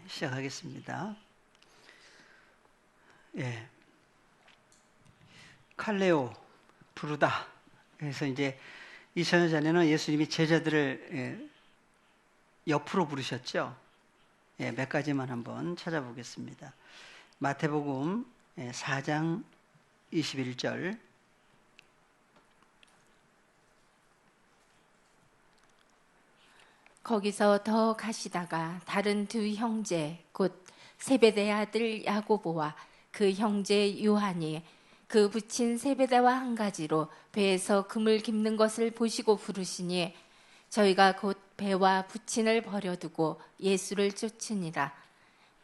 시작하겠습니다. 칼레오 부르다. 그래서 이제 2000년 전에는 예수님이 제자들을 옆으로 부르셨죠. 몇 가지만 한번 찾아보겠습니다. 마태복음 4장 21절. 거기서 더 가시다가 다른 두 형제 곧 세베대의 아들 야고보와 그 형제 요한이 그 붙인 세베대와 한 가지로 배에서 금을 깁는 것을 보시고 부르시니 저희가 곧 배와 붙인을 버려두고 예수를 쫓으니라.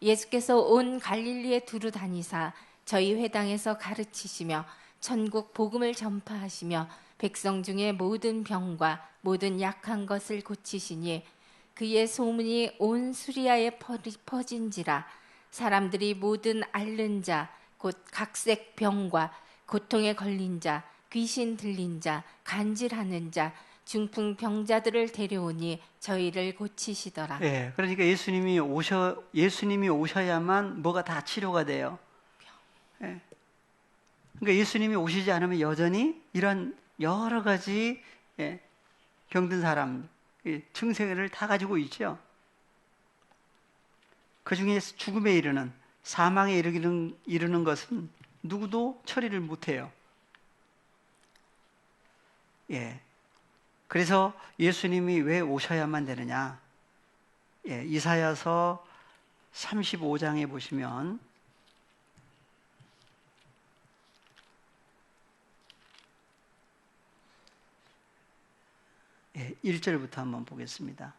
예수께서 온 갈릴리에 두루 다니사 저희 회당에서 가르치시며 천국 복음을 전파하시며 백성 중에 모든 병과 모든 약한 것을 고치시니 그의 소문이 온 수리아에 퍼진지라. 사람들이 모든 앓는 자 곧 각색 병과 고통에 걸린 자, 귀신 들린 자, 간질하는 자, 중풍 병자들을 데려오니 저희를 고치시더라. 그러니까 예수님이 오셔야만 뭐가 다 치료가 돼요. 그러니까 예수님이 오시지 않으면 여전히 이런 여러 가지 병든 사람 증세를 다 가지고 있죠. 그 중에 죽음에 이르는, 사망에 이르는 것은 누구도 처리를 못해요. 그래서 예수님이 왜 오셔야만 되느냐? 이사야서 35장에 보시면 1절부터 한번 보겠습니다.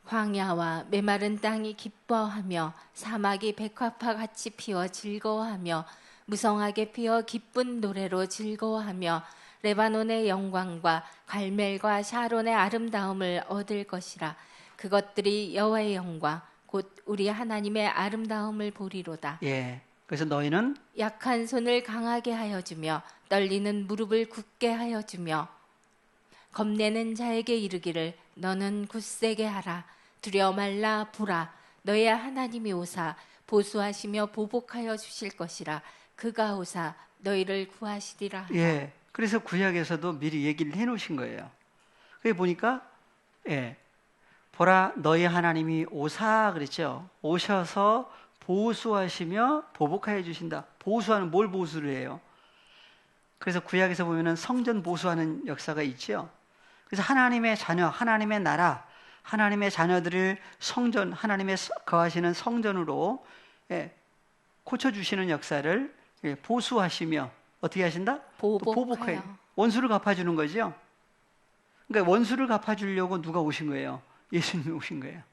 광야와 메마른 땅이 기뻐하며 사막이 백합화 같이 피어 즐거워하며 무성하게 피어 기쁜 노래로 즐거워하며 레바논의 영광과 갈멜과 샤론의 아름다움을 얻을 것이라. 그것들이 여호와의 영광 곧 우리 하나님의 아름다움을 보리로다. 그래서 너희는 약한 손을 강하게 하여 주며 떨리는 무릎을 굳게 하여 주며 겁내는 자에게 이르기를 너는 굳세게 하라. 두려워 말라 보라. 너의 하나님이 오사 보수하시며 보복하여 주실 것이라. 그가 오사 너희를 구하시리라. 그래서 구약에서도 미리 얘기를 해놓으신 거예요. 그게 보니까 보라 너희 하나님이 오사 그랬죠. 오셔서 보수하시며 보복하여 주신다. 보수하는 뭘 보수를 해요? 그래서 구약에서 보면은 성전 보수하는 역사가 있죠. 그래서 하나님의 자녀, 하나님의 나라, 하나님의 자녀들을 성전, 하나님의 거하시는 성전으로 고쳐주시는 역사를 보수하시며 어떻게 하신다? 보복해요. 원수를 갚아주는 거죠. 그러니까 원수를 갚아주려고 누가 오신 거예요? 예수님이 오신 거예요.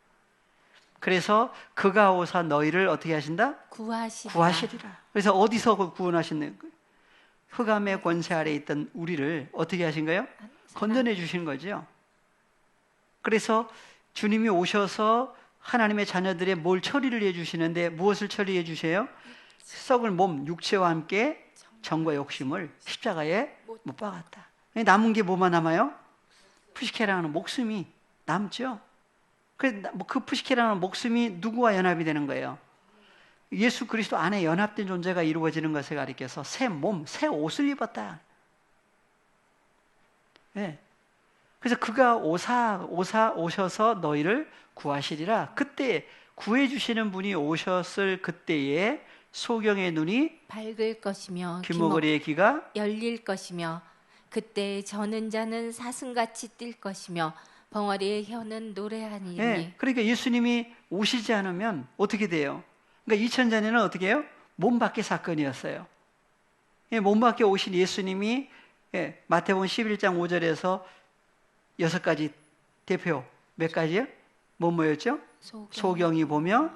그래서 그가 오사 너희를 어떻게 하신다? 구하시리라. 그래서 어디서 구원하시는 거예요? 흑암의 권세 아래에 있던 우리를 어떻게 하신 거예요? 건져내 주신 거죠. 그래서 주님이 오셔서 하나님의 자녀들의 뭘 처리를 해주시는데 무엇을 처리해 주세요? 썩을 몸, 육체와 함께 정과 욕심을 십자가에 못 박았다. 남은 게 뭐만 남아요? 푸시케라는 목숨이 남죠. 그 푸시케라는 목숨이 누구와 연합이 되는 거예요? 예수 그리스도 안에 연합된 존재가 이루어지는 것을 가리켜서 새 몸, 새 옷을 입었다. 그래서 그가 오셔서 너희를 구하시리라. 그때 구해주시는 분이 오셨을 그때에 소경의 눈이 밝을 것이며 귀머거리의 귀가 열릴 것이며 그때 저는 자는 사슴같이 뛸 것이며 벙어리의 혀는 노래하니니. 그러니까 예수님이 오시지 않으면 어떻게 돼요? 그러니까 2000년 전에는 어떻게 해요? 몸 밖의 사건이었어요. 몸 밖에 오신 예수님이 마태복음 11장 5절에서 6가지 대표 몇 가지요? 뭐 뭐였죠? 소경이 보며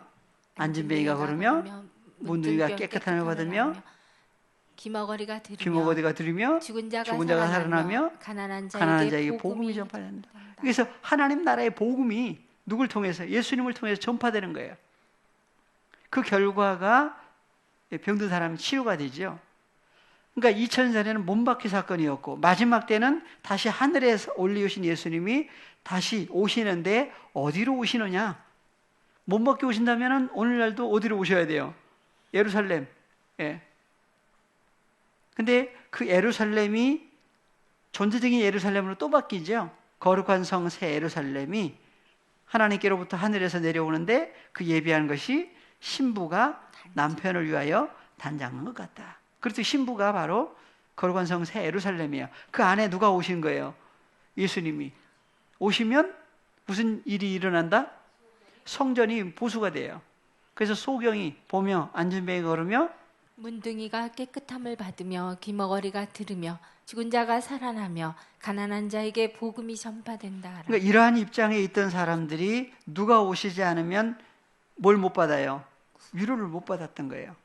앉은뱅이가 걸으며 문둥이가 깨끗함을 받으며 귀머거리가 들으며 죽은 자가 살아나며 가난한 자에게 복음이 전파된다. 그래서 하나님 나라의 복음이 누굴 통해서? 예수님을 통해서 전파되는 거예요. 그 결과가 병든 사람이 치유가 되죠. 그러니까 2000년 전에는 몸바퀴 사건이었고 마지막 때는 다시 하늘에서 올리우신 예수님이 다시 오시는데 어디로 오시느냐? 못 먹게 오신다면은 오늘날도 어디로 오셔야 돼요? 예루살렘. 예. 근데 그 예루살렘이 존재적인 예루살렘으로 또 바뀌죠. 거룩한 성 새 예루살렘이 하나님께로부터 하늘에서 내려오는데 그 예비한 것이 신부가 남편을 위하여 단장한 것 같다. 그래서 신부가 바로 거룩한 성 새 예루살렘이에요. 그 안에 누가 오신 거예요? 예수님이. 오시면 무슨 일이 일어난다? 성전이 보수가 돼요. 그래서 소경이 보며 안전뱅이 걸으며 문둥이가 깨끗함을 받으며 귀머거리가 들으며 죽은 자가 살아나며 가난한 자에게 복음이 전파된다. 그러니까 이러한 입장에 있던 사람들이 누가 오시지 않으면 뭘 못 받아요? 위로를 못 받았던 거예요.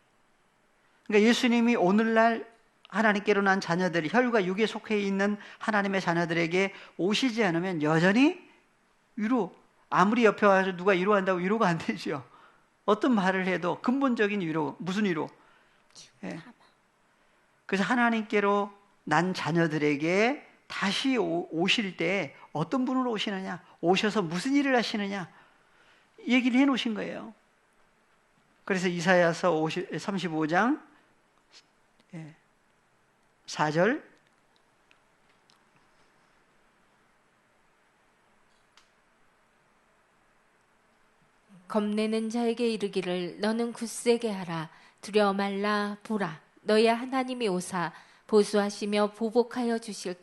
그러니까 예수님이 오늘날 하나님께로 난 자녀들, 혈과 육에 속해 있는 하나님의 자녀들에게 오시지 않으면 여전히 위로, 아무리 옆에 와서 누가 위로한다고 위로가 안 되죠. 어떤 말을 해도 근본적인 위로, 무슨 위로? 예. 그래서 하나님께로 난 자녀들에게 다시 오실 때 어떤 분으로 오시느냐, 오셔서 무슨 일을 하시느냐 얘기를 해놓으신 거예요. 그래서 이사야서 35장 4절 겁내는 자에게 이르기를 너는 굳세게 하라. 두려워 말라. 보라 너희 하나님이 오사 보수하시며 보복하여 주실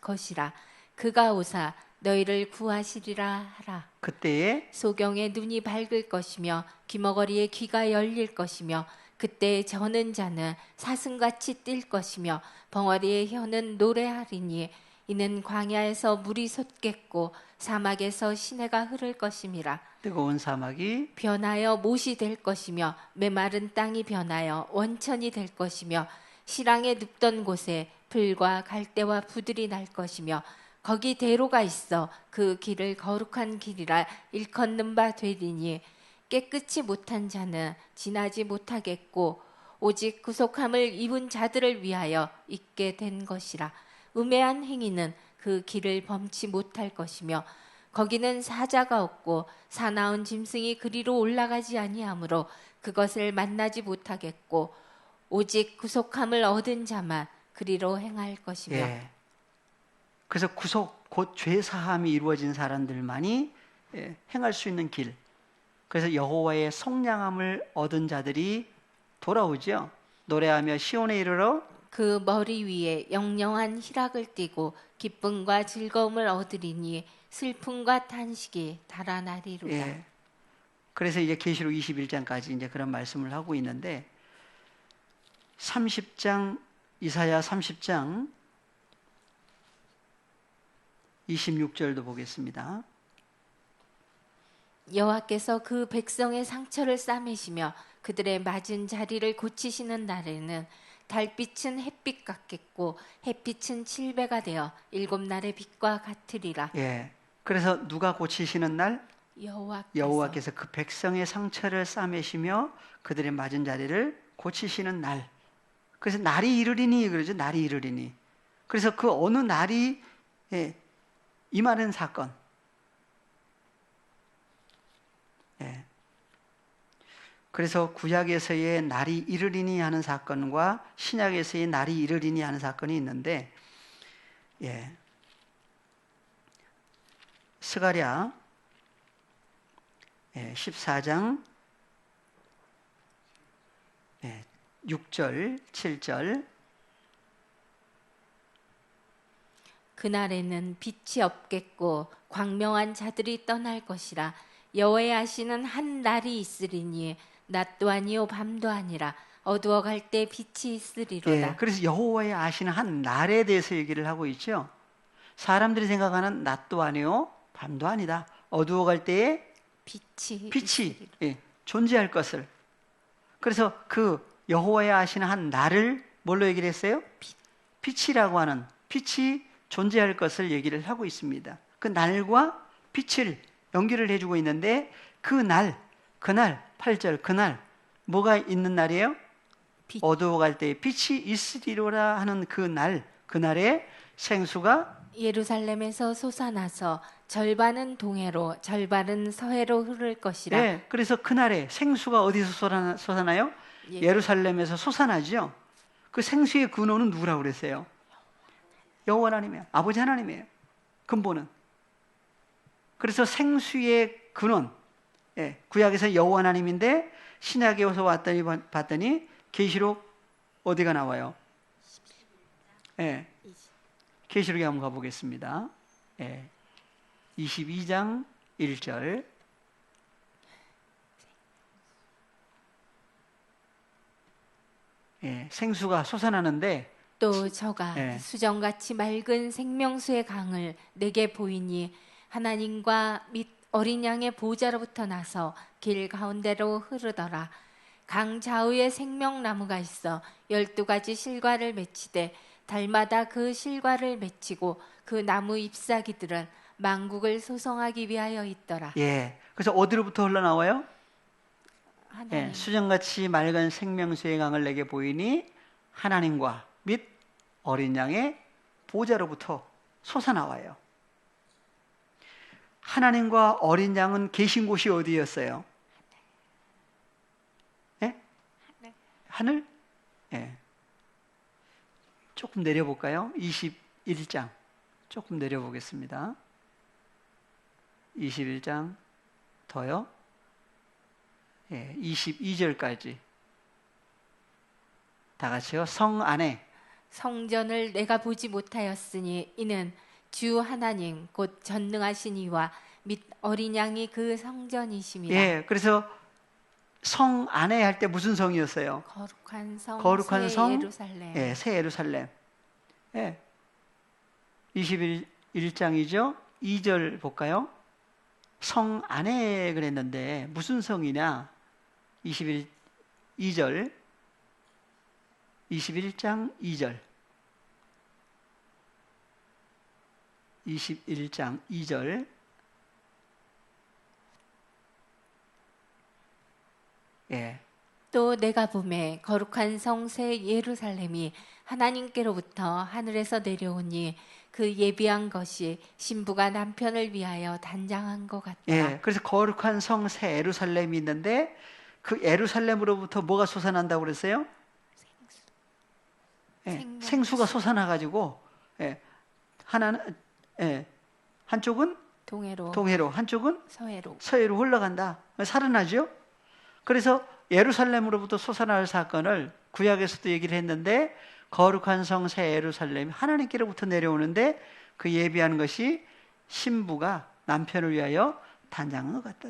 것이라. 그가 오사 너희를 구하시리라 하라. 그때에 소경의 눈이 밝을 것이며 귀머거리의 귀가 열릴 것이며 그때 저는 자는 사슴같이 뛸 것이며 벙어리의 혀는 노래하리니 이는 광야에서 물이 솟겠고 사막에서 시내가 흐를 것임이라. 뜨거운 사막이 변하여 못이 될 것이며 메마른 땅이 변하여 원천이 될 것이며 실황에 눕던 곳에 불과 갈대와 부들이 날 것이며 거기 대로가 있어 그 길을 거룩한 길이라 일컫는 바 되리니 깨끗이 못한 자는 지나지 못하겠고 오직 구속함을 입은 자들을 위하여 있게 된 것이라. 우매한 행위는 그 길을 범치 못할 것이며 거기는 사자가 없고 사나운 짐승이 그리로 올라가지 아니하므로 그것을 만나지 못하겠고 오직 구속함을 얻은 자만 그리로 행할 것이며. 예. 그래서 구속 곧 죄사함이 이루어진 사람들만이 행할 수 있는 길. 그래서 여호와의 속량함을 얻은 자들이 돌아오죠. 노래하며 시온에 이르러 그 머리 위에 영영한 희락을 띠고 기쁨과 즐거움을 얻으리니 슬픔과 탄식이 달아나리로다. 예. 그래서 이제 계시록 21장까지 이제 그런 말씀을 하고 있는데 30장 이사야 30장 26절도 보겠습니다. 여호와께서 그 백성의 상처를 싸매시며 그들의 맞은 자리를 고치시는 날에는 달빛은 햇빛 같겠고 햇빛은 칠배가 되어 일곱 날의 빛과 같으리라. 예. 그래서 누가 고치시는 날? 여호와께서 그 백성의 상처를 싸매시며 그들의 맞은 자리를 고치시는 날. 그래서 날이 이르리니 그러죠. 날이 이르리니. 그래서 그 어느 날이 임하는 사건. 예. 그래서 구약에서의 날이 이르리니 하는 사건과 신약에서의 날이 이르리니 하는 사건이 있는데, 예. 스가랴 14장 6절, 7절. 그날에는 빛이 없겠고 광명한 자들이 떠날 것이라. 여호와의 아시는 한 날이 있으리니 낮도 아니요 밤도 아니라 어두워갈 때 빛이 있으리로다. 예, 그래서 여호와의 아시는 한 날에 대해서 얘기를 하고 있죠. 사람들이 생각하는 낮도 아니요 밤도 아니다. 어두워갈 때에 빛이 존재할 것을. 그래서 그 여호와의 아시는 한 날을 뭘로 얘기를 했어요? 빛이라고 하는, 빛이 존재할 것을 얘기를 하고 있습니다. 그 날과 빛을 연결을 해주고 있는데 그날 8절 그날 뭐가 있는 날이에요? 어두워갈 때에 빛이 있으리로라 하는 그날에 생수가 예루살렘에서 솟아나서 절반은 동해로 절반은 서해로 흐를 것이라. 네, 그래서 그날에 생수가 어디서 솟아나요? 예. 예루살렘에서 솟아나죠. 그 생수의 근원은 누구라고 그랬어요? 여호와 하나님이에요. 아버지 하나님이에요. 근본은. 그래서 생수의 근원, 예, 구약에서 여호와 하나님인데 신약에 와서 봤더니 계시록 어디가 나와요? 예, 계시록에 한번 가보겠습니다. 예, 22장 1절. 예, 생수가 솟아나는데 또 저가 예. 수정같이 맑은 생명수의 강을 내게 보이니 하나님과 및 어린 양의 보좌로부터 나서 길 가운데로 흐르더라. 강 좌우에 생명나무가 있어 12가지 실과를 맺히되 달마다 그 실과를 맺히고 그 나무 잎사귀들은 만국을 소성하기 위하여 있더라. 예, 그래서 어디로부터 흘러나와요? 하나님. 예, 수정같이 맑은 생명수의 강을 내게 보이니 하나님과 및 어린 양의 보좌로부터 솟아나와요. 하나님과 어린 양은 계신 곳이 어디였어요? 예? 하늘? 예. 조금 내려볼까요? 21장. 조금 내려보겠습니다. 21장 더요. 예, 22절까지. 다 같이요. 성 안에 성전을 내가 보지 못하였으니 이는 주 하나님 곧 전능하신 이와 및 어린 양이 그 성전이심이라. 예, 그래서 성 안에 할 때 무슨 성이었어요? 거룩한 성, 거룩한 새 성, 예루살렘. 예, 새 예루살렘. 예. 21장이죠. 2절 볼까요? 성 안에 그랬는데 무슨 성이냐? 2절. 21장 2절. 21장 2절. 예. 또 내가 보매 거룩한 성 새 예루살렘이 하나님께로부터 하늘에서 내려오니 그 예비한 것이 신부가 남편을 위하여 단장한 것 같더라. 예. 그래서 거룩한 성 새 예루살렘이 있는데 그 예루살렘으로부터 뭐가 솟아난다고 그랬어요? 예. 생수가 솟아나 가지고 예. 하나는 예. 한쪽은 동해로, 한쪽은 서해로 흘러간다. 살아나죠? 그래서 예루살렘으로부터 솟아날 사건을 구약에서도 얘기를 했는데 거룩한 성 새 예루살렘이 하나님께로부터 내려오는데 그 예비하는 것이 신부가 남편을 위하여 단장한 것 같다.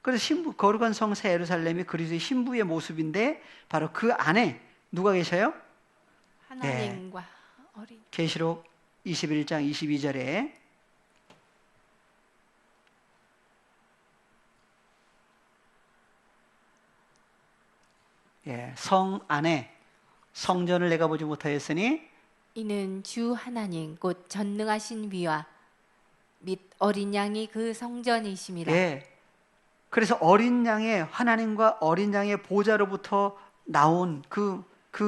그래서 거룩한 성 새 예루살렘이 그리스도의 신부의 모습인데 바로 그 안에 누가 계셔요? 하나님과 어린. 계시록 21장 22절에 예, 성 안에 성전을 내가 보지 못하였으니 이는 주 하나님 곧 전능하신 위와 및 어린 양이 그 성전이심이라. 예. 그래서 어린 양의 하나님과 어린 양의 보좌로부터 나온 그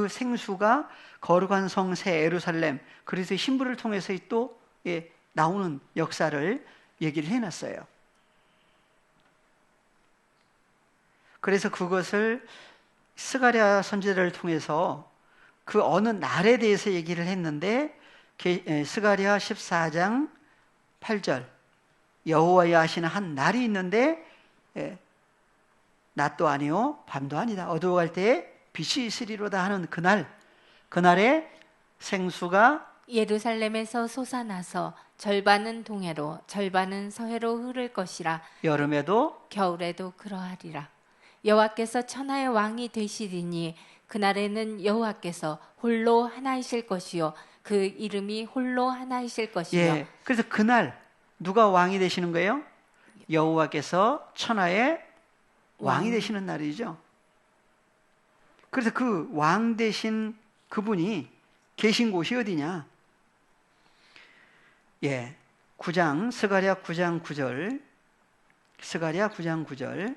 생수가 거룩한 성 새 예루살렘 그리스도의 신부를 통해서 또 예, 나오는 역사를 얘기를 해놨어요. 그래서 그것을 스가랴 선지자를 통해서 그 어느 날에 대해서 얘기를 했는데 스가랴 14장 8절 여호와여 하시는 한 날이 있는데 낮도 아니요 밤도 아니다 어두워갈 때에 빛이 있으리로다 하는 그날에 생수가 예루살렘에서 솟아나서 절반은 동해로 절반은 서해로 흐를 것이라. 여름에도 겨울에도 그러하리라. 여호와께서 천하의 왕이 되시리니 그날에는 여호와께서 홀로 하나이실 것이요 그 이름이 홀로 하나이실 것이요. 예, 그래서 그날 누가 왕이 되시는 거예요? 여호와께서 천하의 왕이 되시는 날이죠. 그래서 그 왕 되신 그분이 계신 곳이 어디냐? 예, 9장 스가랴 9장 9절 스가랴 9장 9절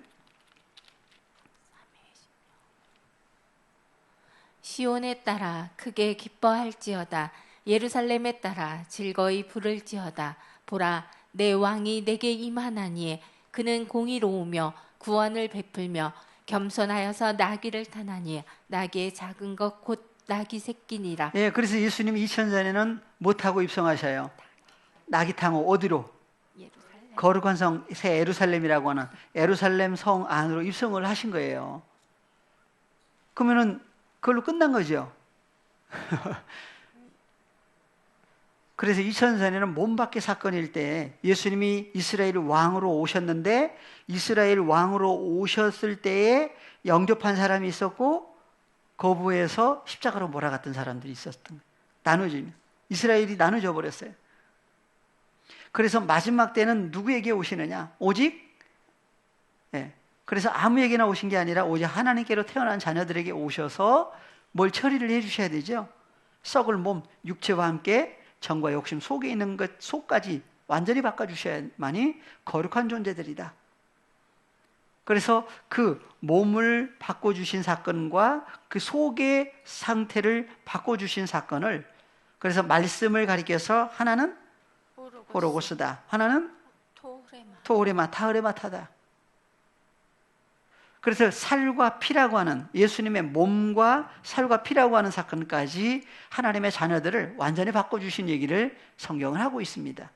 시온에 따라 크게 기뻐할지어다. 예루살렘에 따라 즐거이 부를지어다. 보라, 내 왕이 내게 임하나니 그는 공의로우며 구원을 베풀며 겸손하여서 나귀를 타나니 나귀의 작은 것 곧 나귀 새끼니라. 예, 그래서 예수님이 2000년 전에는 못 타고 입성하셔요. 나귀 타고 어디로? 예루살렘. 거룩한 성, 새 예루살렘이라고 하는 예루살렘 성 안으로 입성을 하신 거예요. 그러면은 그걸로 끝난 거죠. 그래서 2000년 전에는 몸밖에 사건일 때 예수님이 이스라엘 왕으로 오셨는데 이스라엘 왕으로 오셨을 때에 영접한 사람이 있었고 거부해서 십자가로 몰아갔던 사람들이 있었던 거예요. 나눠지면 이스라엘이 나눠져 버렸어요. 그래서 마지막 때는 누구에게 오시느냐? 오직 그래서 아무에게나 오신 게 아니라 오직 하나님께로 태어난 자녀들에게 오셔서 뭘 처리를 해주셔야 되죠. 썩을 몸, 육체와 함께 정과 욕심 속에 있는 것 속까지 완전히 바꿔주셔야만이 거룩한 존재들이다. 그래서 그 몸을 바꿔주신 사건과 그 속의 상태를 바꿔주신 사건을 그래서 말씀을 가리켜서 하나는 호로고스다. 하나는 토오레마, 타흐레마타다. 그래서 살과 피라고 하는 예수님의 몸과 살과 피라고 하는 사건까지 하나님의 자녀들을 완전히 바꿔주신 얘기를 성경은 하고 있습니다.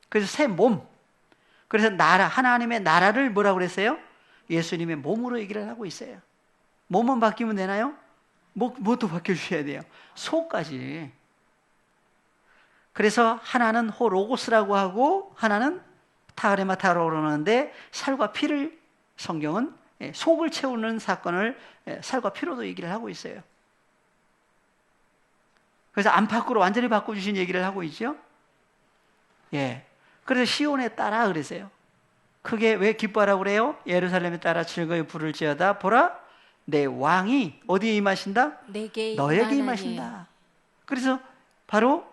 그래서 새 몸, 그래서 나라, 하나님의 나라를 뭐라고 그랬어요? 예수님의 몸으로 얘기를 하고 있어요. 몸은 바뀌면 되나요? 뭐도 바뀌어주셔야 돼요. 속까지. 그래서 하나는 호로고스라고 하고 하나는 타흐레마타라고 그러는데 살과 피를 성경은 속을 채우는 사건을 살과 피로도 얘기를 하고 있어요. 그래서 안팎으로 완전히 바꿔주신 얘기를 하고 있죠. 예. 그래서 시온에 따라 그랬어요. 크게 왜 기뻐하라고 그래요? 예루살렘에 따라 즐거이 부를지어다. 보라, 내 왕이 어디에 임하신다? 너에게 임하신다. 그래서 바로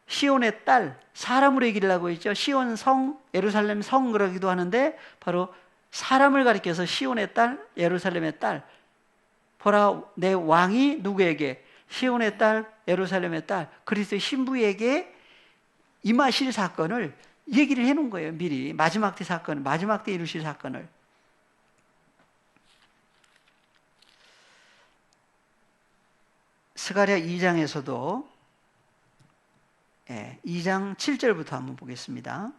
시온의 딸, 사람으로 얘기를 하고 있죠. 시온 성, 예루살렘 성 그러기도 하는데 바로 사람을 가리켜서 시온의 딸, 예루살렘의 딸. 보라, 내 왕이 누구에게? 시온의 딸, 예루살렘의 딸, 그리스도의 신부에게 임하실 사건을 얘기를 해놓은 거예요. 미리 마지막 때 사건, 마지막 때 이루실 사건을. 스가랴 2장에서도 2장 7절부터 한번 보겠습니다.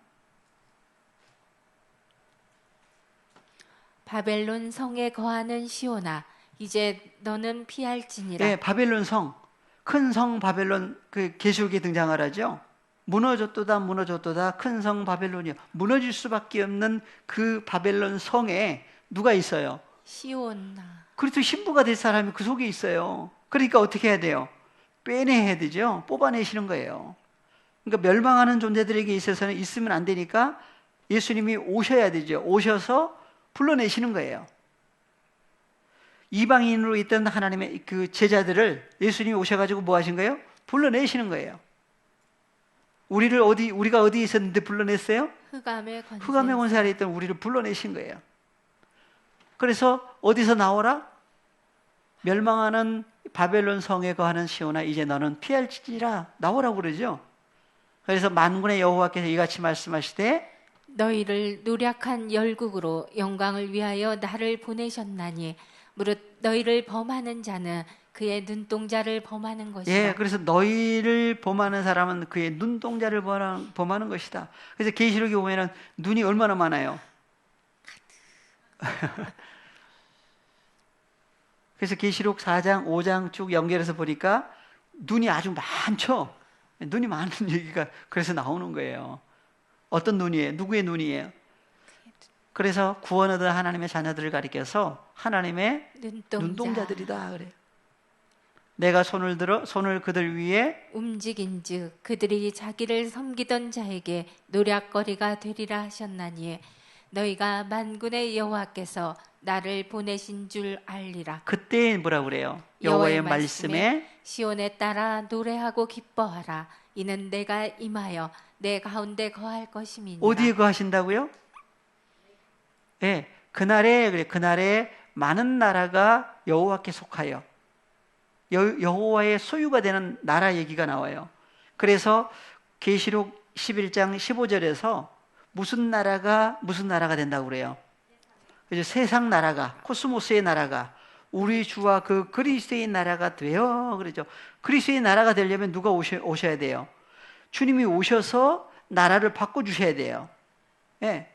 바벨론 성에 거하는 시온아, 이제 너는 피할지니라. 예, 바벨론 성, 큰 성 바벨론, 그 계시록에 등장을 하죠. 무너졌도다, 무너졌도다, 큰 성 바벨론이요. 무너질 수밖에 없는 그 바벨론 성에 누가 있어요? 시온아. 그리스도 신부가 될 사람이 그 속에 있어요. 그러니까 어떻게 해야 돼요? 빼내야 되죠. 뽑아내시는 거예요. 그러니까 멸망하는 존재들에게 있어서는 있으면 안 되니까 예수님이 오셔야 되죠. 오셔서 불러내시는 거예요. 이방인으로 있던 하나님의 그 제자들을 예수님이 오셔가지고 뭐 하신 거예요? 불러내시는 거예요. 우리가 어디 있었는데 불러냈어요? 흑암의 권세 아래 있던 우리를 불러내신 거예요. 그래서 어디서 나오라? 멸망하는 바벨론 성에 거하는 시온아, 이제 너는 피할지니라 나오라고 그러죠. 그래서 만군의 여호와께서 이같이 말씀하시되 너희를 노력한 열국으로 영광을 위하여 나를 보내셨나니 무릇 너희를 범하는 자는 그의 눈동자를 범하는 것이다. 예, 그래서 너희를 범하는 사람은 그의 눈동자를 범하는 것이다. 그래서 계시록에 보면은 눈이 얼마나 많아요. 그래서 계시록 4장, 5장 쭉 연결해서 보니까 눈이 아주 많죠. 눈이 많은 얘기가 그래서 나오는 거예요. 어떤 눈이에요? 누구의 눈이에요? 그래서 구원 얻은 하나님의 자녀들을 가리켜서 하나님의 눈동자들이다 그래요. 내가 손을 그들 위에 움직인즉 그들이 자기를 섬기던 자에게 노략거리가 되리라 하셨나니 너희가 만군의 여호와께서 나를 보내신 줄 알리라. 그때 뭐라고 그래요? 여호와의 말씀에 시온에 따라 노래하고 기뻐하라. 이는 내가 임하여 내 가운데 거할 것임이니라. 어디에 거하신다고요? 그날에 많은 나라가 여호와께 속하여 여호와의 소유가 되는 나라 얘기가 나와요. 그래서 계시록 11장 15절에서 무슨 나라가 된다고 그래요? 그죠? 세상 나라가, 코스모스의 나라가 우리 주와 그 그리스도의 나라가 되어, 그러죠. 그리스도의 나라가 되려면 누가 오셔야 돼요? 주님이 오셔서 나라를 바꿔주셔야 돼요. 예.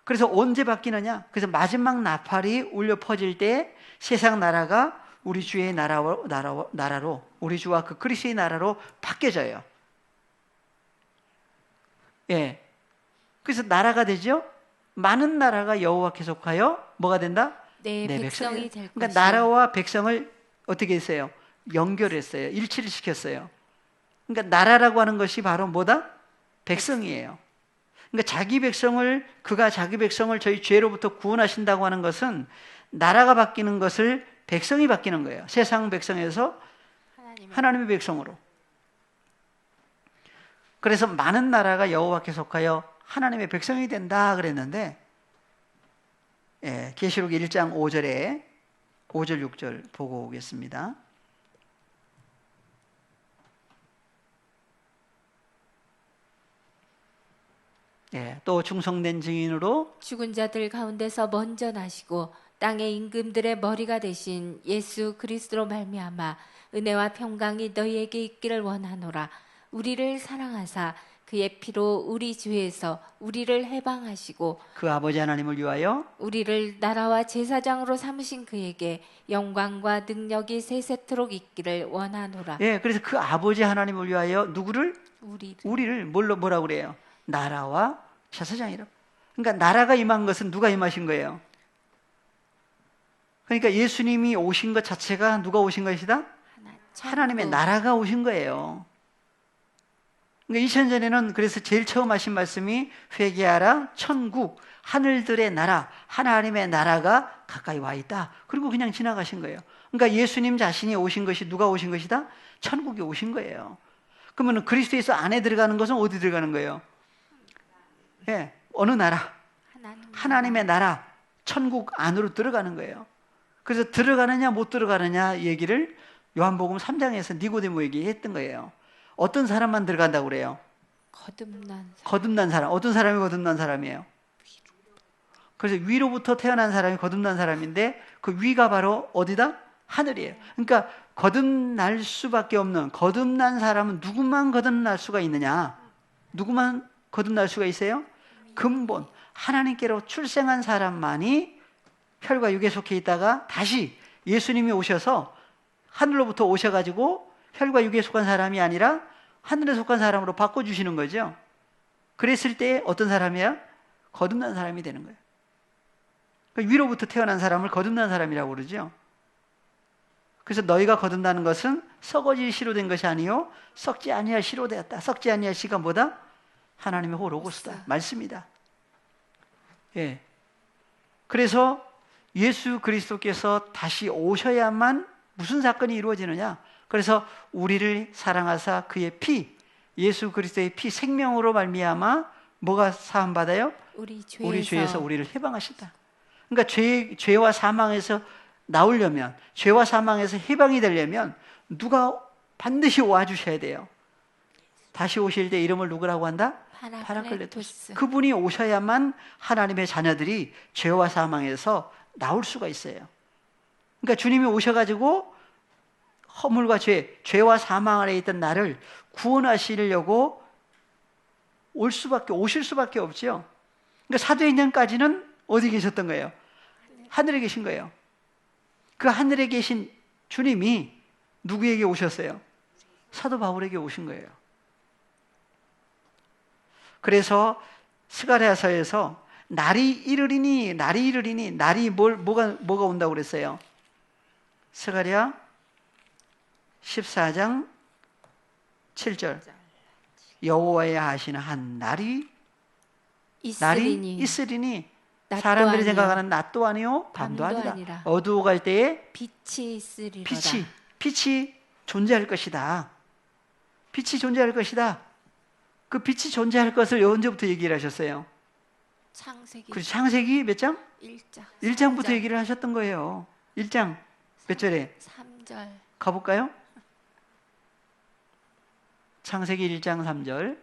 그래서 언제 바뀌느냐? 그래서 마지막 나팔이 울려 퍼질 때 세상 나라가 우리 주의 나라로, 우리 주와 그 그리스도의 나라로 바뀌어져요. 예. 그래서 나라가 되죠? 많은 나라가 여호와께 속하여 뭐가 된다? 내 백성이 될 그러니까 것이요. 나라와 백성을 어떻게 했어요? 연결했어요. 일치를 시켰어요. 그러니까 나라라고 하는 것이 바로 뭐다? 백성이에요. 그러니까 그가 자기 백성을 저희 죄로부터 구원하신다고 하는 것은 나라가 바뀌는 것을 백성이 바뀌는 거예요. 세상 백성에서 하나님의 백성으로. 그래서 많은 나라가 여호와께 속하여 하나님의 백성이 된다 그랬는데, 예, 계시록 1장 5절 6절 보고 오겠습니다. 예, 또 충성된 증인으로 죽은 자들 가운데서 먼저 나시고 땅의 임금들의 머리가 되신 예수 그리스도로 말미암아 은혜와 평강이 너희에게 있기를 원하노라. 우리를 사랑하사 그의 피로 우리 죄에서 우리를 해방하시고 그 아버지 하나님을 위하여 우리를 나라와 제사장으로 삼으신 그에게 영광과 능력이 세세토록 있기를 원하노라. 예, 그래서 그 아버지 하나님을 위하여 누구를? 우리를 뭐라고 그래요? 나라와 제사장이라. 그러니까 나라가 임한 것은 누가 임하신 거예요? 그러니까 예수님이 오신 것 자체가 누가 오신 것이다? 하나님의 나라가 오신 거예요. 그러니까 2000년 전에는 그래서 제일 처음 하신 말씀이 회개하라, 천국, 하늘들의 나라, 하나님의 나라가 가까이 와 있다. 그리고 그냥 지나가신 거예요. 그러니까 예수님 자신이 오신 것이 누가 오신 것이다? 천국에 오신 거예요. 그러면 그리스도에서 안에 들어가는 것은 어디 들어가는 거예요? 예, 어느 나라? 하나님의 나라, 천국 안으로 들어가는 거예요. 그래서 들어가느냐 못 들어가느냐 얘기를 요한복음 3장에서 니고데모에게 했던 거예요. 어떤 사람만 들어간다고 그래요? 거듭난 사람. 어떤 사람이 거듭난 사람이에요? 그래서 위로부터 태어난 사람이 거듭난 사람인데 그 위가 바로 어디다? 하늘이에요. 그러니까 거듭날 수밖에 없는, 거듭난 사람은 누구만 거듭날 수가 있느냐? 누구만 거듭날 수가 있어요? 근본 하나님께로 출생한 사람만이 혈과 육에 속해 있다가 다시 예수님이 오셔서 하늘로부터 오셔가지고 혈과 육에 속한 사람이 아니라 하늘에 속한 사람으로 바꿔주시는 거죠. 그랬을 때 어떤 사람이야? 거듭난 사람이 되는 거예요. 그러니까 위로부터 태어난 사람을 거듭난 사람이라고 그러죠. 그래서 너희가 거듭나는 것은 썩어질 시로 된 것이 아니요 썩지 아니할 시로 되었다. 썩지 아니할 시가 뭐다? 하나님의 호로고스다. 말씀이다. 예. 그래서 예수 그리스도께서 다시 오셔야만 무슨 사건이 이루어지느냐? 그래서 우리를 사랑하사 그의 피, 예수 그리스도의 피, 생명으로 말미암아 뭐가 사함 받아요? 우리 죄에서 우리를 해방하신다. 그러니까 죄와 사망에서 나오려면, 죄와 사망에서 해방이 되려면 누가 반드시 와주셔야 돼요. 다시 오실 때 이름을 누구라고 한다? 파라클레토스. 그분이 오셔야만 하나님의 자녀들이 죄와 사망에서 나올 수가 있어요. 그러니까 주님이 오셔가지고 허물과 죄와 사망 아래 있던 나를 구원하시려고 오실 수밖에 없죠. 그러니까 사도행전까지는 어디 계셨던 거예요? 하늘에 계신 거예요. 그 하늘에 계신 주님이 누구에게 오셨어요? 사도 바울에게 오신 거예요. 그래서 스가랴서에서 날이 이르리니 날이 뭐가 온다고 그랬어요? 스가랴 14장 7절 여호와의 하시는 한 날이 있으리니 사람들이 생각하는 낮도 아니요 밤도 아니라 어두워갈 때에 빛이 있으리로다. 빛이 존재할 것이다. 빛이 존재할 것이다. 그 빛이 존재할 것을 언제부터 얘기를 하셨어요? 창세기 몇 장? 1장. 1장부터 얘기를 하셨던 거예요. 1장 몇 절에? 3절. 가볼까요? 창세기 1장 3절.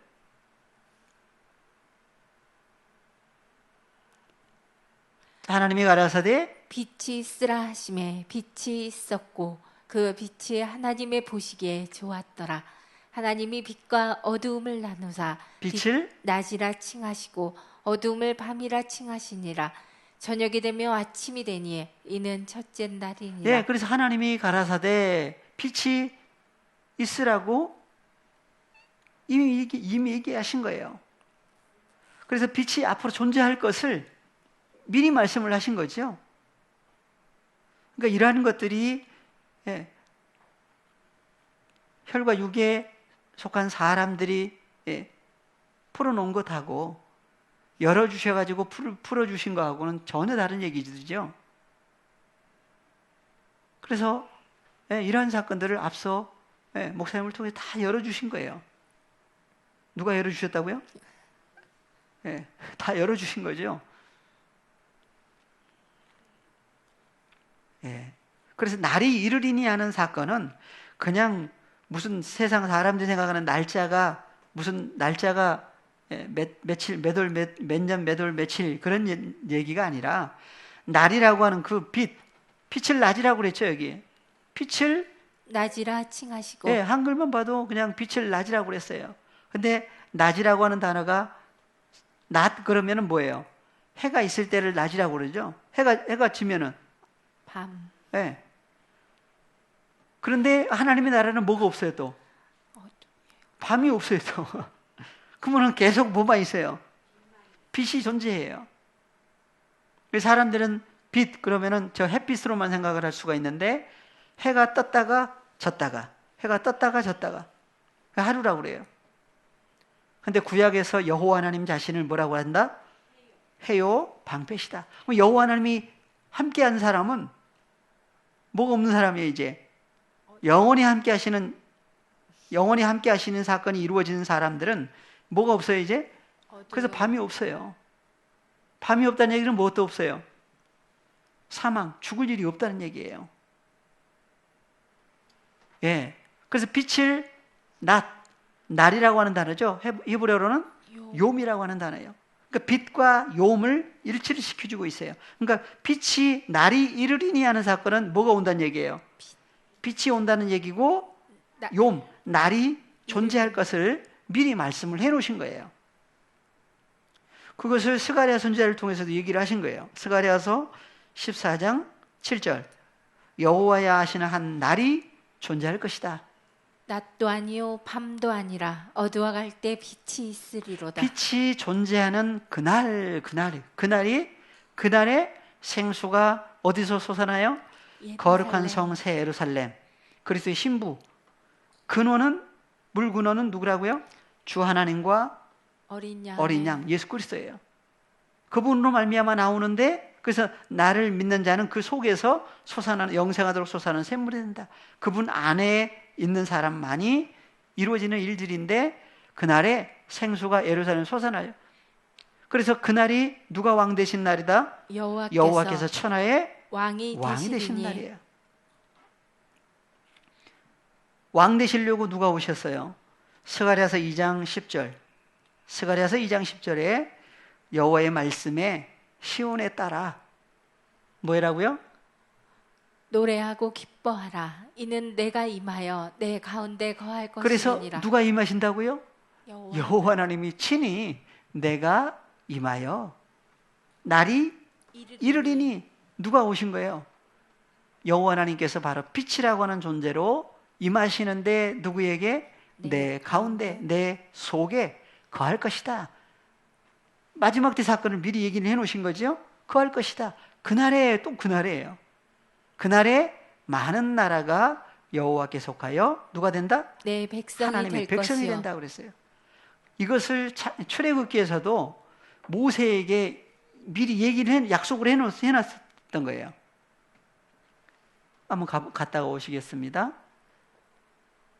하나님이 가라사대 빛이 있으라 하심에 빛이 있었고 그 빛이 하나님의 보시기에 좋았더라. 하나님이 빛과 어두움을 나누사 빛을 낮이라 칭하시고 어두움을 밤이라 칭하시니라. 저녁이 되며 아침이 되니 이는 첫째 날이니라. 예, 그래서 하나님이 가라사대 빛이 있으라고 이미 얘기하신 거예요. 그래서 빛이 앞으로 존재할 것을 미리 말씀을 하신 거죠. 그러니까 이러한 것들이 예, 혈과 육에 속한 사람들이 예, 풀어놓은 것하고 열어주셔가지고 풀어주신 거하고는 전혀 다른 얘기죠. 그래서 예, 이러한 사건들을 앞서 예, 목사님을 통해 다 열어주신 거예요. 누가 열어주셨다고요? 예, 다 열어주신 거죠. 예. 그래서 날이 이르리니 하는 사건은 그냥 무슨 세상 사람들이 생각하는 날짜가 무슨 날짜가 예, 며칠, 몇 월, 몇 년, 몇 월, 며칠 그런 얘기가 아니라 날이라고 하는 그 빛을 낮이라고 그랬죠, 여기. 빛을 낮이라 칭하시고 예, 한글만 봐도 그냥 빛을 낮이라고 그랬어요. 근데 낮이라고 하는 단어가 낮 그러면은 뭐예요? 해가 있을 때를 낮이라고 그러죠. 해가 지면은 밤. 예. 그런데 하나님의 나라는 뭐가 없어요, 또? 밤이 없어요, 또. 그러면 계속 뭐만 있어요? 빛이 존재해요. 사람들은 빛, 그러면은 저 햇빛으로만 생각을 할 수가 있는데, 해가 떴다가 졌다가, 해가 떴다가 졌다가. 하루라고 그래요. 근데 구약에서 여호와 하나님 자신을 뭐라고 한다? 해요, 방패시다. 그럼 여호와 하나님이 함께한 사람은 뭐가 없는 사람이에요, 이제. 영원히 함께 하시는 사건이 이루어지는 사람들은 뭐가 없어요, 이제? 그래서 밤이 없어요. 밤이 없다는 얘기는 무엇도 없어요. 사망, 죽을 일이 없다는 얘기예요. 예. 그래서 빛을 날이라고 하는 단어죠. 히브리어로는 욤이라고 하는 단어예요. 그러니까 빛과 욤을 일치를 시켜주고 있어요. 그러니까 빛이 날이 이르리니 하는 사건은 뭐가 온다는 얘기예요? 빛이 온다는 얘기고 욤, 날이 존재할 것을 미리 말씀을 해놓으신 거예요. 그것을 스가랴 선지자를 통해서도 얘기를 하신 거예요. 스가랴서 14장 7절 여호와야 하시는 한 날이 존재할 것이다. 낮도 아니요 밤도 아니라 어두워갈 때 빛이 있으리로다. 빛이 존재하는 그날에 생수가 어디서 솟아나요? 거룩한 성 새 예루살렘, 그리스도의 신부. 물 근원은 누구라고요? 주 하나님과 어린 양 예수 그리스도예요. 그분으로 말미암아 나오는데, 그래서 나를 믿는 자는 그 속에서 솟아나는 영생하도록 솟아나는 샘물이 된다. 그분 안에 있는 사람만이 이루어지는 일들인데, 그날에 생수가 예루살렘에 솟아나요. 그래서 그날이 누가 왕 되신 날이다? 여호와께서 천하의 왕이 되신 날이에요. 왕 되시려고 누가 오셨어요? 스가랴서 2장 10절. 스가랴서 2장 10절에 여호와의 말씀에 시온에 따라 뭐라고요? 노래하고 기뻐하라. 이는 내가 임하여 내 가운데 거할 그래서 것이니라. 누가 임하신다고요? 여호와 하나님이 친히 내가 임하여 날이 이르리니. 누가 오신 거예요? 여호와 하나님께서 바로 빛이라고 하는 존재로 임하시는데, 누구에게? 내 가운데, 내 속에 거할 것이다. 마지막 때 사건을 미리 얘기를 해놓으신 거죠. 거할 것이다. 그날에 또 그날이에요. 그날에 많은 나라가 여호와께 속하여 누가 된다? 내 백성이 하나님의 될 백성이 것이요. 된다 그랬어요. 이것을 출애굽기에서도 모세에게 미리 약속을 해놨던 거예요. 한번 갔다가 오시겠습니다.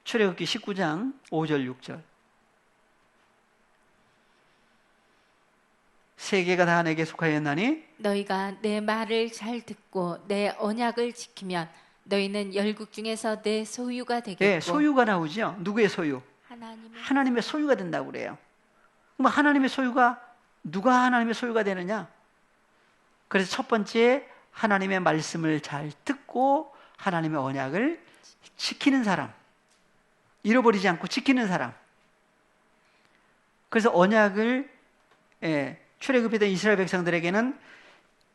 출애굽기 19장 5절 6절. 세계가 다 내게 속하였나니 너희가 내 말을 잘 듣고 내 언약을 지키면 너희는 열국 중에서 내 소유가 되겠고 예, 소유가 나오죠. 누구의 소유? 하나님의 하나님의 소유가 된다고 그래요. 그럼 하나님의 소유가 누가 하나님의 소유가 되느냐? 그래서 첫 번째 하나님의 말씀을 잘 듣고 하나님의 언약을 지키는 사람, 잃어버리지 않고 지키는 사람. 그래서 언약을 출애굽했던 이스라엘 백성들에게는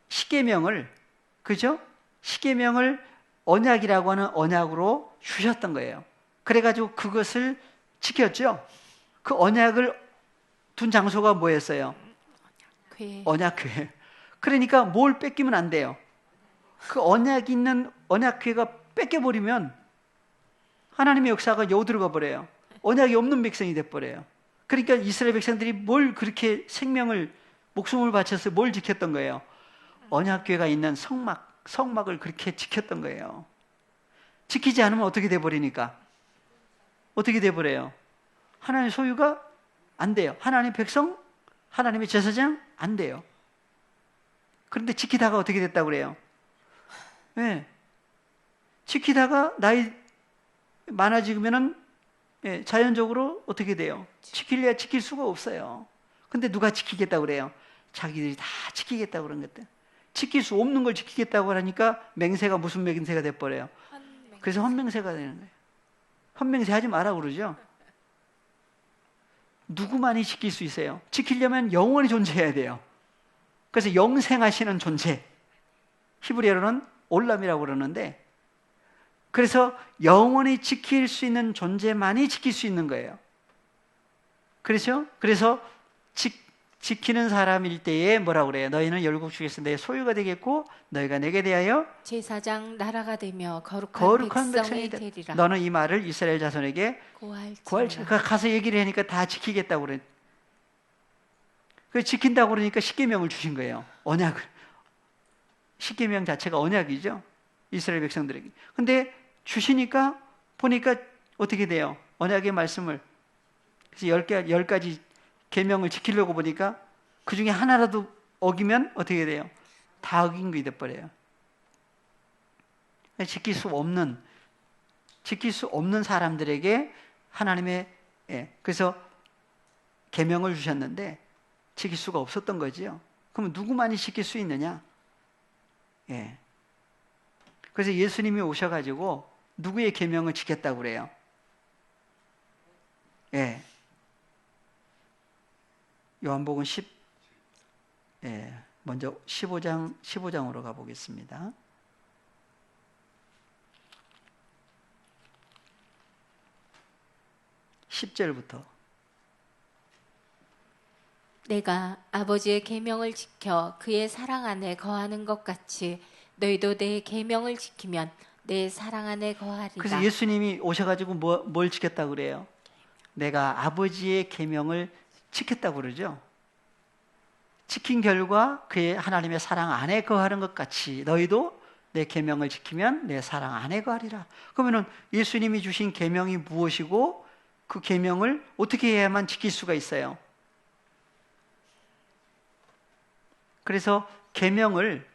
십계명을, 그죠? 십계명을 언약이라고 하는 언약으로 주셨던 거예요. 그래가지고 그것을 지켰죠. 그 언약을 둔 장소가 뭐였어요? 궤 언약궤. 그러니까 뭘 뺏기면 안 돼요. 그 언약이 있는 언약궤가 뺏겨버리면 하나님의 역사가 여우들어가 버려요. 언약이 없는 백성이 돼버려요. 그러니까 이스라엘 백성들이 뭘 그렇게 생명을, 목숨을 바쳐서 뭘 지켰던 거예요? 언약궤가 있는 성막을 그렇게 지켰던 거예요. 지키지 않으면 어떻게 돼버리니까? 어떻게 돼버려요? 하나님의 소유가 안 돼요. 하나님의 백성, 하나님의 제사장 안 돼요. 그런데 지키다가 어떻게 됐다고 그래요? 네. 지키다가 나이 많아지면은 자연적으로 어떻게 돼요? 지킬래야 지킬 수가 없어요. 근데 누가 지키겠다고 그래요? 자기들이 다 지키겠다고 그런 것들. 지킬 수 없는 걸 지키겠다고 하니까 맹세가 무슨 맹세가 돼버려요? 그래서 헌맹세가 되는 거예요. 헌맹세 하지 마라 그러죠. 누구만이 지킬 수 있어요? 지키려면 영원히 존재해야 돼요. 그래서 영생하시는 존재, 히브리어로는 올람이라고 그러는데, 그래서 영원히 지킬 수 있는 존재만이 지킬 수 있는 거예요. 그렇죠? 그래서 지키는 사람일 때에 뭐라고 그래요? 너희는 열국 중에서 내 소유가 되겠고 너희가 내게 대하여 제사장 나라가 되며 거룩한 백성이 되리라. 너는 이 말을 이스라엘 자손에게 구할지어다. 가서 얘기를 하니까 다 지키겠다고 그래. 그 지킨다고 그러니까 십계명을 주신 거예요. 언약을. 십계명 자체가 언약이죠. 이스라엘 백성들에게. 근데 주시니까 보니까 어떻게 돼요? 언약의 말씀을. 그래서 10가지 계명을 지키려고 보니까 그 중에 하나라도 어기면 어떻게 돼요? 다 어긴 게 돼버려요. 지킬 수 없는 사람들에게 하나님의, 그래서 계명을 주셨는데 지킬 수가 없었던 거지요. 그럼 누구만이 지킬 수 있느냐? 그래서 예수님이 오셔가지고 누구의 계명을 지켰다고 그래요? 요한복음 먼저 15장으로 가보겠습니다. (10절부터) 내가 아버지의 계명을 지켜 그의 사랑 안에 거하는 것 같이 너희도 내 계명을 지키면 내 사랑 안에 거하리라. 그래서 예수님이 오셔가지고 뭘 지켰다고 그래요? 내가 아버지의 계명을 지켰다고 그러죠. 지킨 결과 그의 하나님의 사랑 안에 거하는 것 같이 너희도 내 계명을 지키면 내 사랑 안에 거하리라. 그러면은 예수님이 주신 계명이 무엇이고 그 계명을 어떻게 해야만 지킬 수가 있어요? 그래서 계명을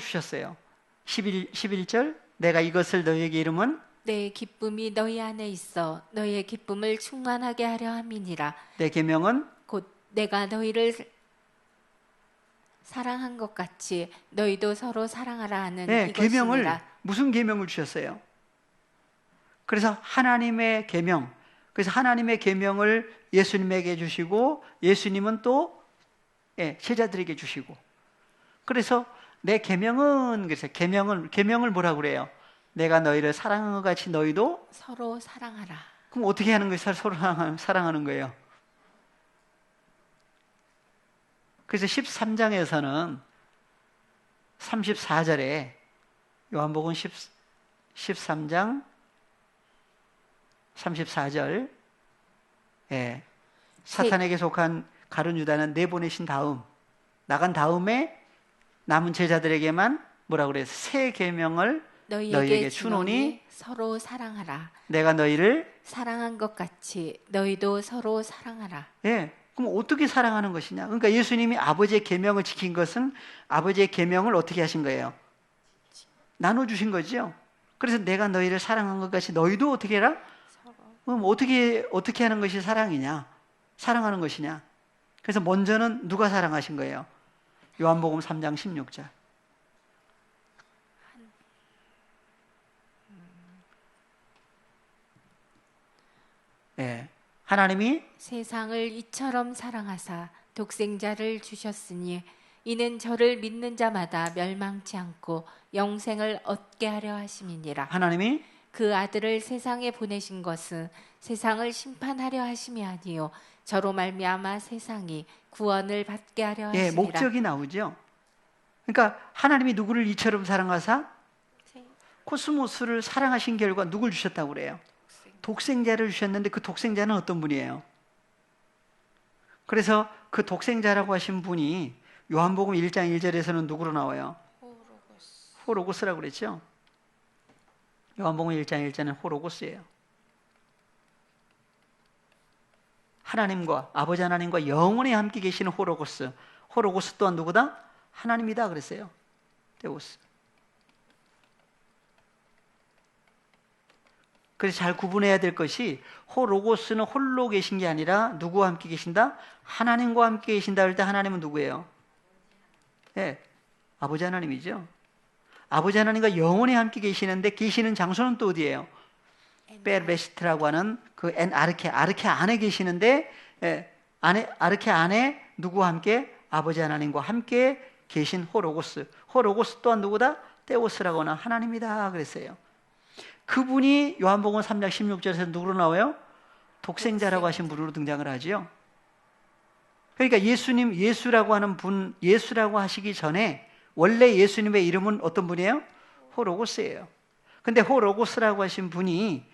주셨어요. 11절 내가 이것을 너희에게 이름은 내 기쁨이 너희 안에 있어 너희의 기쁨을 충만하게 하려 함이니라. 내 계명은 곧 내가 너희를 사랑한 것 같이 너희도 서로 사랑하라 하는 이것이니라. 계명을 무슨 계명을 주셨어요? 그래서 하나님의 계명, 그래서 하나님의 계명을 예수님에게 주시고 예수님은 또 제자들에게 주시고, 그래서 내 계명은, 그래서 계명을 뭐라고 그래요? 내가 너희를 사랑한 것 같이 너희도 서로 사랑하라. 그럼 어떻게 하는 거예요? 서로 사랑하는 거예요. 그래서 13장에서는 34절에 요한복음 13장 34절 사탄에게 속한 가룟 유다는 내보내신 다음 나간 다음에 남은 제자들에게만 뭐라고 그래요? 새 계명을 너희에게 주노니 서로 사랑하라. 내가 너희를 사랑한 것 같이 너희도 서로 사랑하라. 그럼 어떻게 사랑하는 것이냐? 그러니까 예수님이 아버지의 계명을 지킨 것은 아버지의 계명을 어떻게 하신 거예요? 나눠주신 거죠. 그래서 내가 너희를 사랑한 것 같이 너희도 어떻게 해라? 그럼 어떻게 하는 것이 사랑이냐? 사랑하는 것이냐? 그래서 먼저는 누가 사랑하신 거예요? 요한복음 3장 16절. 예. 하나님이 세상을 이처럼 사랑하사 독생자를 주셨으니 이는 저를 믿는 자마다 멸망치 않고 영생을 얻게 하려 하심이니라. 하나님이 그 아들을 세상에 보내신 것은 세상을 심판하려 하심이 아니요 저로 말미암아 세상이 구원을 받게 하려 예, 하심이라. 목적이 나오죠. 그러니까 하나님이 누구를 이처럼 사랑하사 코스모스를 사랑하신 결과 누굴 주셨다고 그래요? 독생자를 주셨는데 그 독생자는 어떤 분이에요? 그래서 그 독생자라고 하신 분이 요한복음 1장 1절에서는 누구로 나와요? 호로고스라고 그랬죠? 요한복음 1장 1절은 호로고스예요. 하나님과 아버지 하나님과 영원히 함께 계시는 호로고스. 호로고스 또한 누구다? 하나님이다 그랬어요. 데오스. 그래서 잘 구분해야 될 것이 호로고스는 홀로 계신 게 아니라 누구와 함께 계신다? 하나님과 함께 계신다 할 때 하나님은 누구예요? 네, 아버지 하나님이죠. 아버지 하나님과 영원히 함께 계시는데 계시는 장소는 또 어디예요? 베르베시트라고 하는 그 아르케 안에 계시는데 아르케 안에 누구와 함께? 아버지 하나님과 함께 계신 호로고스. 호로고스 또한 누구다? 데오스라고 하는 하나님이다 그랬어요. 그분이 요한복음 3장 16절에서 누구로 나와요? 독생자라고 하신 분으로 등장을 하지요. 그러니까 예수라고 하는 분, 예수라고 하시기 전에 원래 예수님의 이름은 어떤 분이에요? 호로고스예요. 근데 호로고스라고 하신 분이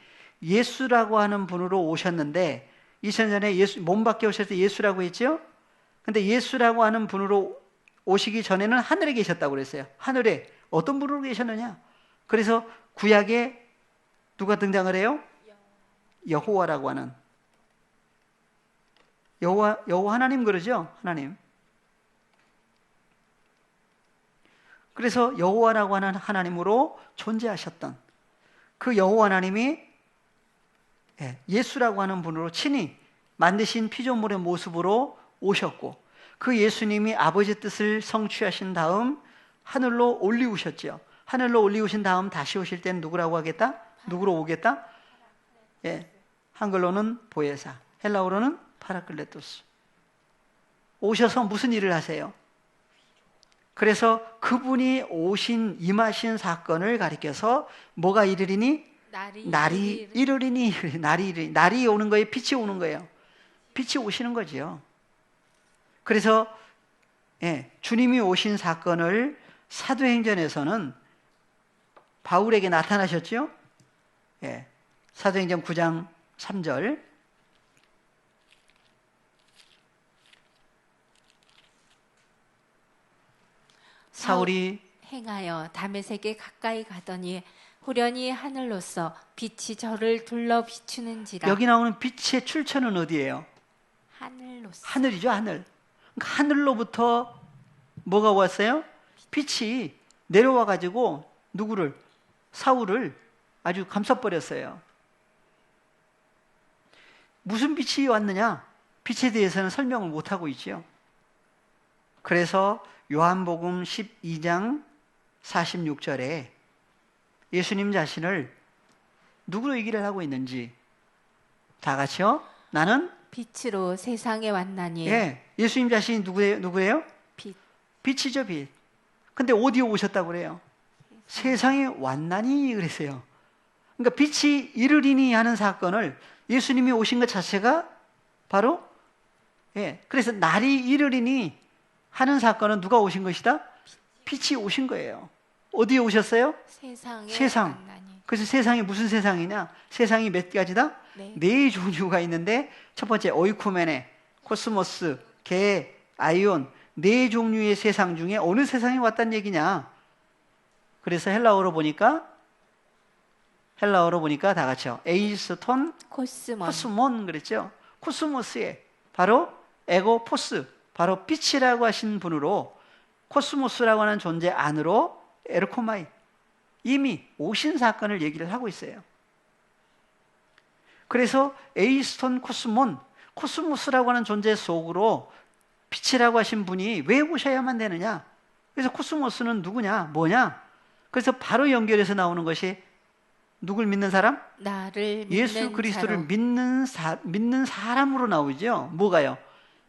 예수라고 하는 분으로 오셨는데 2000년 전에 몸 밖에 오셨을 때 예수라고 했죠? 근데 예수라고 하는 분으로 오시기 전에는 하늘에 계셨다고 그랬어요. 하늘에 어떤 분으로 계셨느냐? 그래서 구약에 누가 등장을 해요? 여호와라고 하는 여호와 하나님 그러죠? 하나님. 그래서 여호와라고 하는 하나님으로 존재하셨던 그 여호와 하나님이 예수라고 하는 분으로 친히 만드신 피조물의 모습으로 오셨고 그 예수님이 아버지 뜻을 성취하신 다음 하늘로 올리우셨죠. 하늘로 올리우신 다음 다시 오실 때는 누구라고 하겠다? 누구로 오겠다? 예, 한글로는 보혜사, 헬라어로는 파라클레토스. 오셔서 무슨 일을 하세요? 그래서 그분이 오신 임하신 사건을 가리켜서 뭐가 이르리니? 날이 이르리니. 날이 오는 거예요? 빛이 오는 거예요? 빛이 오시는 거지요. 그래서 주님이 오신 사건을 사도행전에서는 바울에게 나타나셨죠? 사도행전 9장 3절. 사울이 행하여 다메섹에 가까이 가더니 후련히 하늘로서 빛이 저를 둘러 비추는지라. 여기 나오는 빛의 출처는 어디예요? 하늘로서. 하늘이죠, 하늘. 그러니까 하늘로부터 뭐가 왔어요? 빛이 내려와 가지고 누구를? 사울을 아주 감싸버렸어요. 무슨 빛이 왔느냐? 빛에 대해서는 설명을 못하고 있죠. 그래서 요한복음 12장 46절에 예수님 자신을 누구로 얘기를 하고 있는지 다 같이요. 나는 빛으로 세상에 왔나니. 예수님 자신이 누구예요? 빛. 빛이죠, 빛. 근데 어디에 오셨다고 그래요? 세상에 왔나니 그랬어요. 그러니까 빛이 이르리니 하는 사건을 예수님이 오신 것 자체가 바로 그래서 날이 이르리니 하는 사건은 누가 오신 것이다? 빛이 오신 거예요. 어디에 오셨어요? 세상. 왔나니. 그래서 세상이 무슨 세상이냐? 세상이 몇 가지다? 네 종류가 있는데 첫 번째 오이쿠메네, 코스모스, 개, 아이온 네 종류의 세상 중에 어느 세상이 왔다는 얘기냐? 그래서 헬라어로 보니까 다 같이요. 에이스톤 코스몬 그랬죠. 코스모스에 바로 에고포스 바로 빛이라고 하신 분으로 코스모스라고 하는 존재 안으로 에르코마이 이미 오신 사건을 얘기를 하고 있어요. 그래서 에이스톤 코스모스라고 하는 존재 속으로 빛이라고 하신 분이 왜 오셔야만 되느냐? 그래서 코스모스는 누구냐? 뭐냐? 그래서 바로 연결해서 나오는 것이 누굴 믿는 사람? 나를 믿는 예수 그리스도를 자로. 믿는 사람으로 나오죠. 뭐가요?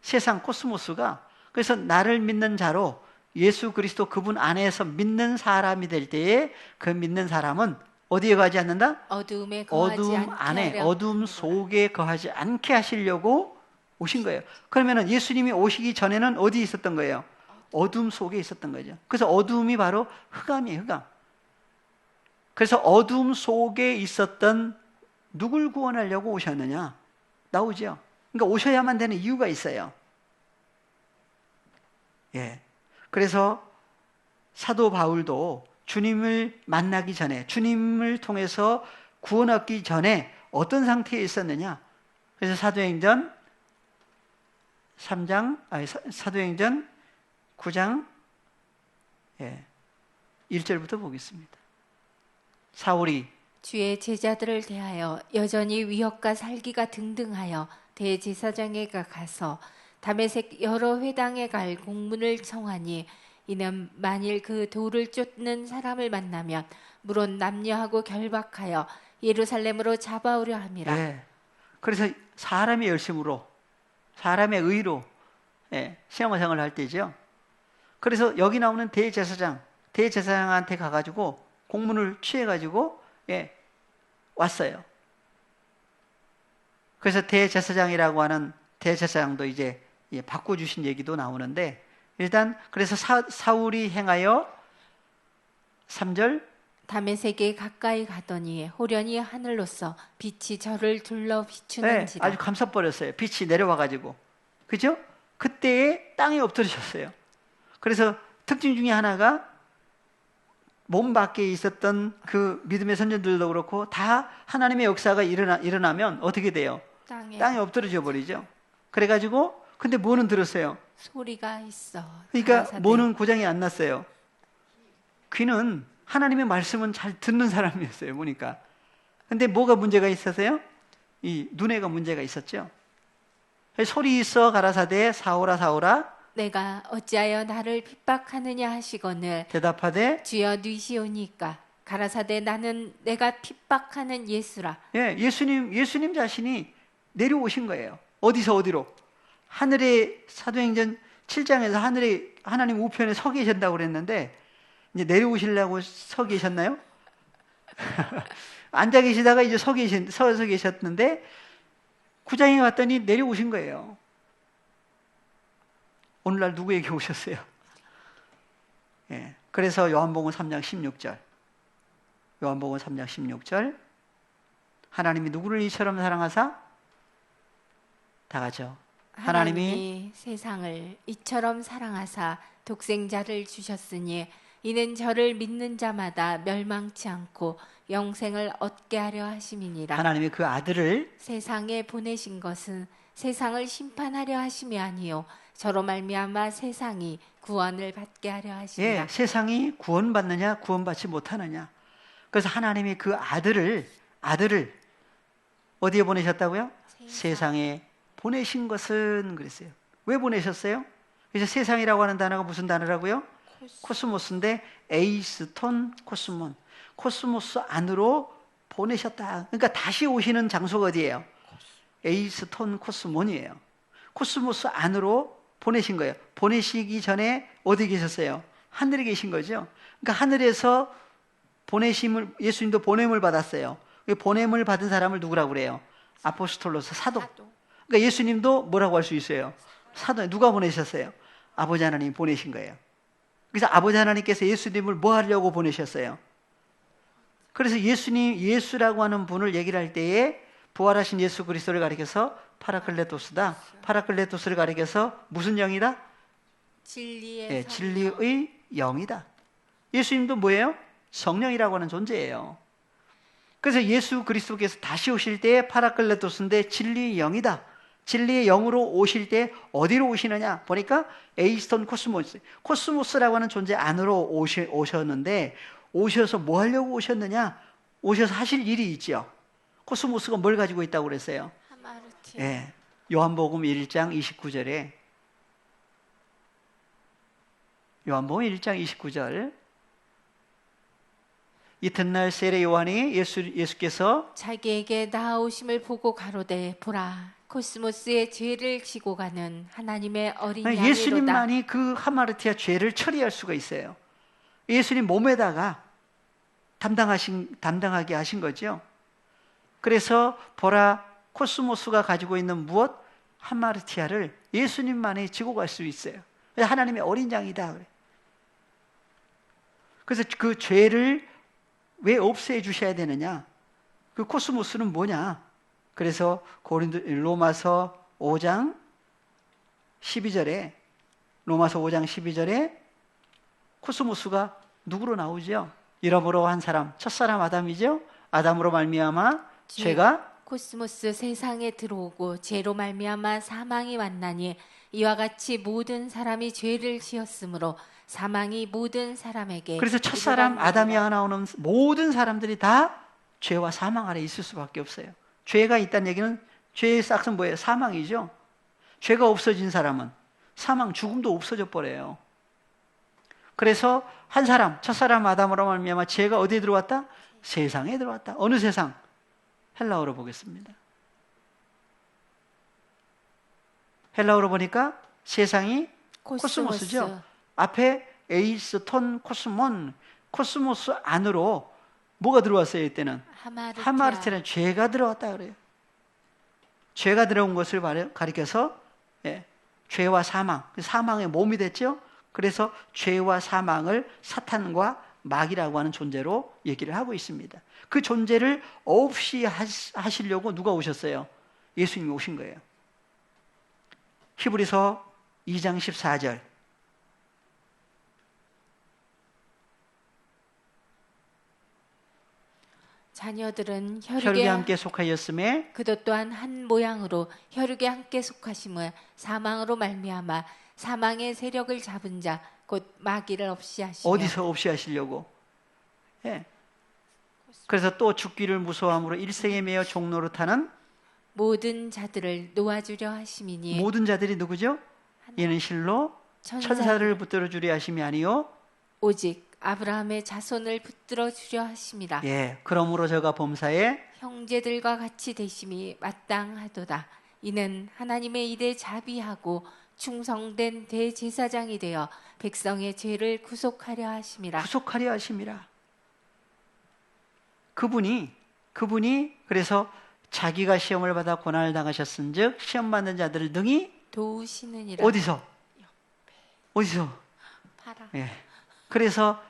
세상 코스모스가. 그래서 나를 믿는 자로 예수 그리스도 그분 안에서 믿는 사람이 될 때에 그 믿는 사람은 어디에 거하지 않는다? 어두움에 거하지 어둠 않게 안에, 하려 어둠 속에 거하지 않게 하시려고 오신 거예요. 그러면은 예수님이 오시기 전에는 어디 있었던 거예요? 어둠 속에 있었던 거죠. 그래서 어둠이 바로 흑암이에요, 흑암. 그래서 어둠 속에 있었던 누굴 구원하려고 오셨느냐? 나오죠. 그러니까 오셔야만 되는 이유가 있어요. 예. 그래서 사도 바울도 주님을 만나기 전에, 주님을 통해서 구원 얻기 전에 어떤 상태에 있었느냐? 그래서 사도행전 9장 1절부터 보겠습니다. 사울이 주의 제자들을 대하여 여전히 위협과 살기가 등등하여 대제사장에 가서 다메섹 여러 회당에 갈 공문을 청하니 이는 만일 그 도를 쫓는 사람을 만나면 물론 남녀하고 결박하여 예루살렘으로 잡아오려 함이라. 예. 그래서 사람의 열심으로, 사람의 의로 신앙생활을 할 때죠. 그래서 여기 나오는 대제사장한테 가가지고 공문을 취해가지고 왔어요. 그래서 대제사장이라고 하는 대제사장도 이제 바꿔주신 얘기도 나오는데, 일단 그래서 사울이 행하여 3절 다메섹에 가까이 가더니 호련히 하늘로서 빛이 저를 둘러 비추는지라. 아주 감싸버렸어요. 빛이 내려와가지고. 그죠? 그때에 땅에 엎드리셨어요. 그래서 특징 중에 하나가 몸 밖에 있었던 그 믿음의 선전들도 그렇고 다 하나님의 역사가 일어나면 어떻게 돼요? 땅에 엎드려져 버리죠. 그래가지고 근데 뭐는 들었어요? 소리가 있어. 그러니까 가라사대. 뭐는 고장이 안 났어요. 귀는 하나님의 말씀은 잘 듣는 사람이었어요. 보니까. 근데 뭐가 문제가 있었어요? 이 눈에가 문제가 있었죠. 소리 있어 가라사대 사오라 사오라 내가 어찌하여 나를 핍박하느냐 하시거늘 대답하되 주여 누이시오니까 가라사대 나는 내가 핍박하는 예수라. 예수님 자신이 내려오신 거예요. 어디서 어디로? 하늘에 사도행전 7장에서 하늘에 하나님 우편에 서 계신다고 그랬는데 이제 내려오시려고 서 계셨나요? 앉아 계시다가 이제 서서 계셨는데 9장에 왔더니 내려오신 거예요. 오늘날 누구에게 오셨어요? 그래서 요한복음 3장 16절. 요한복음 3장 16절. 하나님이 누구를 이처럼 사랑하사? 다 같이요. 하나님이 세상을 이처럼 사랑하사 독생자를 주셨으니 이는 저를 믿는 자마다 멸망치 않고 영생을 얻게 하려 하심이니라. 하나님이 그 아들을 세상에 보내신 것은 세상을 심판하려 하심이 아니요 저로 말미암아 세상이 구원을 받게 하려 하심이라. 세상이 구원받느냐 구원받지 못하느냐. 그래서 하나님이 그 아들을 어디에 보내셨다고요? 세상에 보내신 것은 그랬어요. 왜 보내셨어요? 그래서 세상이라고 하는 단어가 무슨 단어라고요? 코스모스인데 에이스톤 코스몬. 코스모스 안으로 보내셨다. 그러니까 다시 오시는 장소가 어디예요? 에이스톤 코스몬이에요. 코스모스 안으로 보내신 거예요. 보내시기 전에 어디 계셨어요? 하늘에 계신 거죠. 그러니까 하늘에서 보내심을, 예수님도 보냄을 받았어요. 보냄을 받은 사람을 누구라고 그래요? 아포스톨로스, 사도. 그러니까 예수님도 뭐라고 할 수 있어요? 사도. 누가 보내셨어요? 아버지 하나님이 보내신 거예요. 그래서 아버지 하나님께서 예수님을 뭐 하려고 보내셨어요? 그래서 예수라고 하는 분을 얘기를 할 때에 부활하신 예수 그리스도를 가리켜서 파라클레토스다. 파라클레토스를 가리켜서 무슨 영이다? 진리의 영이다. 예수님도 뭐예요? 성령이라고 하는 존재예요. 그래서 예수 그리스도께서 다시 오실 때 파라클레토스인데 진리의 영이다. 진리의 영으로 오실 때 어디로 오시느냐? 보니까 에이스톤 코스모스라고 하는 존재 안으로 오셨는데 오셔서 뭐 하려고 오셨느냐? 오셔서 하실 일이 있죠. 코스모스가 뭘 가지고 있다고 그랬어요? 하마르티아. 예. 요한복음 1장 29절에 요한복음 1장 29절 이튿날 세례 요한이 예수께서 자기에게 나아오심을 보고 가로되 보라 코스모스의 죄를 지고 가는 하나님의 어린 양이로다. 예수님만이 그 하마르티아 죄를 처리할 수가 있어요. 예수님 몸에다가 담당하게 하신 거죠. 그래서 보라 코스모스가 가지고 있는 무엇? 하마르티아를 예수님만이 지고 갈 수 있어요. 하나님의 어린 양이다. 그래서 그 죄를 왜 없애 주셔야 되느냐? 그 코스모스는 뭐냐? 그래서 로마서 5장 12절에 코스모스가 누구로 나오죠? 이러므로 한 사람, 첫사람 아담이죠? 아담으로 말미암아 죄가 코스모스 세상에 들어오고 죄로 말미암아 사망이 왔나니 이와 같이 모든 사람이 죄를 지었으므로 사망이 모든 사람에게. 그래서 첫사람 아담이야 나오는 모든 사람들이 다 죄와 사망 아래 있을 수밖에 없어요. 죄가 있다는 얘기는 죄의 싹은 뭐예요? 사망이죠. 죄가 없어진 사람은 사망, 죽음도 없어져 버려요. 그래서 한 사람, 첫사람 아담으로 말미암아 죄가 어디에 들어왔다? 세상에 들어왔다. 어느 세상? 헬라어로 보겠습니다. 헬라어로 보니까 세상이 코스모스죠. 앞에 에이스, 톤, 코스몬, 코스모스 안으로 뭐가 들어왔어요? 이때는 하마르티아는 죄가 들어왔다 그래요. 죄가 들어온 것을 가리켜서 죄와 사망, 사망의 몸이 됐죠. 그래서 죄와 사망을 사탄과 마귀라고 하는 존재로 얘기를 하고 있습니다. 그 존재를 없이 하시려고 누가 오셨어요? 예수님이 오신 거예요. 히브리서 2장 14절 자녀들은 혈육에 함께 속하였음에 그도 또한 한 모양으로 혈육에 함께 속하심을 사망으로 말미암아 사망의 세력을 잡은 자 곧 마귀를 없이 하시며. 어디서 없이 하시려고? 그래서 또 죽기를 무서워함으로 일생에 매여 종로로 타는 모든 자들을 놓아주려 하심이니. 모든 자들이 누구죠? 이는 실로 천사를 붙들어 주려 하심이 아니요 오직 아브라함의 자손을 붙들어 주려 하심이라. 그러므로 저가 범사에 형제들과 같이 되심이 마땅하도다. 이는 하나님의 일에 자비하고 충성된 대제사장이 되어 백성의 죄를 구속하려 하심이라. 그분이 그래서 자기가 시험을 받아 고난을 당하셨은즉 시험 받는 자들을 능히 도우시느니라. 어디서? 파라. 그래서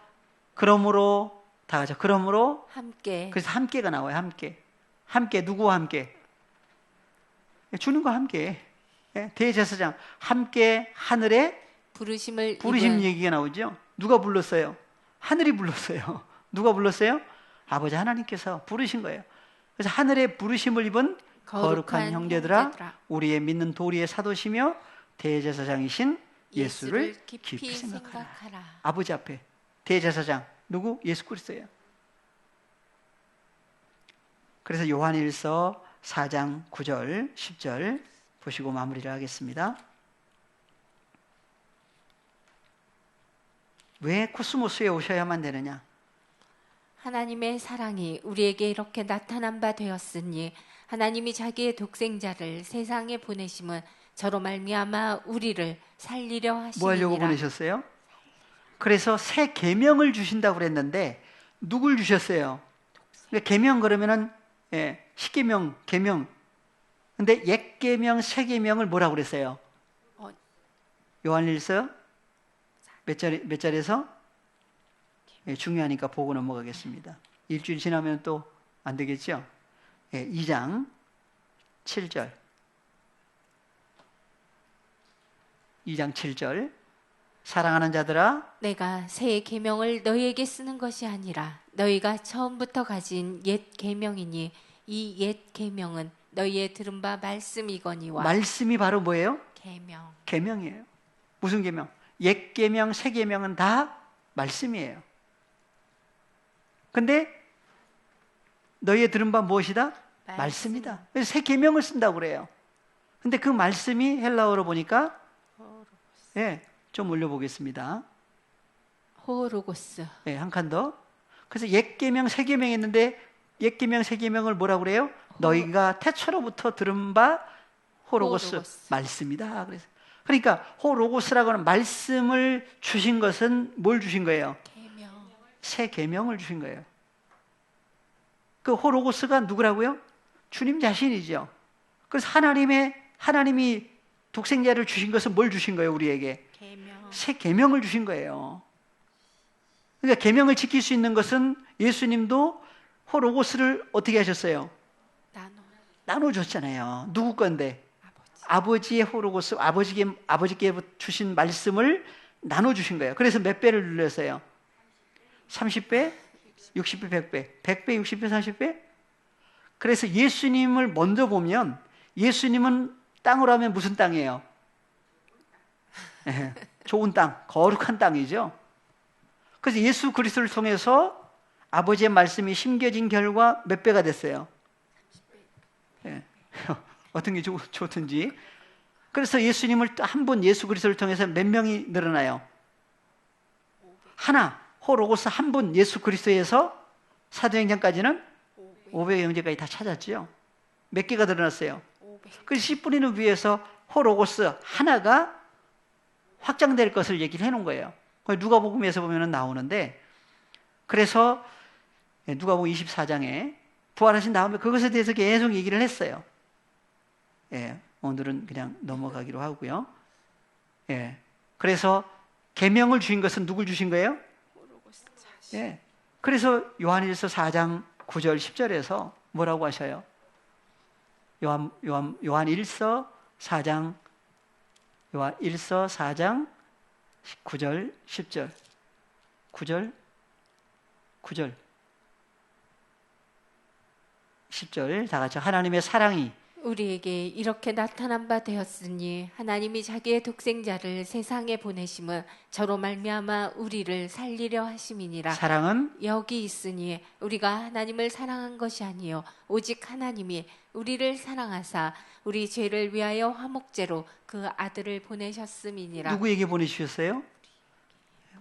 그러므로 다 같이 그러므로 함께. 그래서 함께가 나와요. 함께 누구와 함께? 주님과 함께. 대제사장 함께 하늘에 부르심 얘기가 나오죠. 누가 불렀어요? 하늘이 불렀어요. 누가 불렀어요? 아버지 하나님께서 부르신 거예요. 그래서 하늘에 부르심을 입은 거룩한 형제들아 우리의 믿는 도리의 사도시며 대제사장이신 예수를 깊이 생각하라. 아버지 앞에 대제사장 누구? 예수 그리스도예요. 그래서 요한일서 4장 9절 10절 보시고 마무리를 하겠습니다. 왜 코스모스에 오셔야만 되느냐? 하나님의 사랑이 우리에게 이렇게 나타난 바 되었으니 하나님이 자기의 독생자를 세상에 보내심은 저로 말미암아 우리를 살리려 하심이니라. 뭐 하려고 보내셨어요? 그래서 새 계명을 주신다고 그랬는데 누굴 주셨어요? 계명 그러면은 십계명, 계명. 근데 옛 계명, 새 계명을 뭐라고 그랬어요? 요한일서 몇 절에서? 중요하니까 보고 넘어가겠습니다. 일주일 지나면 또 안 되겠죠? 2장 7절. 2장 7절. 사랑하는 자들아 내가 새 계명을 너희에게 쓰는 것이 아니라 너희가 처음부터 가진 옛 계명이니 이 옛 계명은 너희의 들은 바 말씀이거니와. 말씀이 바로 뭐예요? 계명이에요. 무슨 계명? 옛 계명, 새 계명은 다 말씀이에요. 근데 너희의 들은 바 무엇이다? 말씀이다. 그래서 새 계명을 쓴다고 그래요. 근데 그 말씀이 헬라어로 보니까 좀 올려보겠습니다. 호로고스. 한 칸 더. 그래서 옛 계명, 새 계명 했는데 옛 계명, 새 계명을 뭐라고 그래요? 너희가 태초로부터 들은 바 호로고스. 말씀이다. 그래서 그러니까 호로고스라고 하는 말씀을 주신 것은 뭘 주신 거예요? 계명. 새 계명을 주신 거예요. 그 호로고스가 누구라고요? 주님 자신이죠. 그래서 하나님이 독생자를 주신 것은 뭘 주신 거예요? 우리에게 계명. 새 계명을 주신 거예요. 그러니까 계명을 지킬 수 있는 것은 예수님도 호로고스를 어떻게 하셨어요? 나눠줬잖아요. 누구 건데? 아버지의 호로고스, 아버지께 주신 말씀을 나눠주신 거예요. 그래서 몇 배를 눌렸어요? 30배, 60배, 100배. 100배, 60배, 30배? 그래서 예수님을 먼저 보면 예수님은 땅으로 하면 무슨 땅이에요? 좋은 땅, 거룩한 땅이죠. 그래서 예수 그리스도를 통해서 아버지의 말씀이 심겨진 결과 몇 배가 됐어요? 어떤 게 좋든지. 그래서 예수님을 한 분 예수 그리스도를 통해서 몇 명이 늘어나요? 하나, 호로고스 한 분 예수 그리스도에서 사도행전까지는 500의 형제까지 다 찾았죠. 몇 개가 늘어났어요? 그래서 씨 뿌리는 위에서 호로고스 하나가 확장될 것을 얘기를 해놓은 거예요. 누가복음에서 보면 나오는데, 그래서 누가복음 24장에 부활하신 다음에 그것에 대해서 계속 얘기를 했어요. 오늘은 그냥 넘어가기로 하고요. 그래서 계명을 주신 것은 누굴 주신 거예요? 그래서 요한일서 4장 9절 10절에서 뭐라고 하셔요? 요한일서 4장 9절 10절 9절 10절 다 같이 하나님의 사랑이 우리에게 이렇게 나타난 바 되었으니 하나님이 자기의 독생자를 세상에 보내심은 저로 말미암아 우리를 살리려 하심이니라. 사랑은 여기 있으니 우리가 하나님을 사랑한 것이 아니요 오직 하나님이 우리를 사랑하사 우리 죄를 위하여 화목제로 그 아들을 보내셨음이니라. 누구에게 보내주셨어요?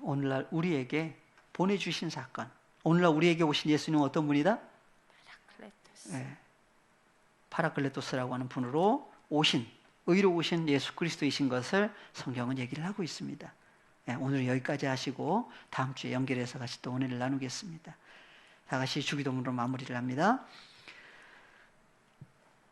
오늘날 우리에게 보내주신 사건. 오늘날 우리에게 오신 예수님은 어떤 분이다? 파라클레토스라고 하는 분으로 오신, 의로우신 예수 그리스도이신 것을 성경은 얘기를 하고 있습니다. 오늘 여기까지 하시고 다음 주에 연결해서 같이 또 은혜를 나누겠습니다. 다 같이 주기도문으로 마무리를 합니다.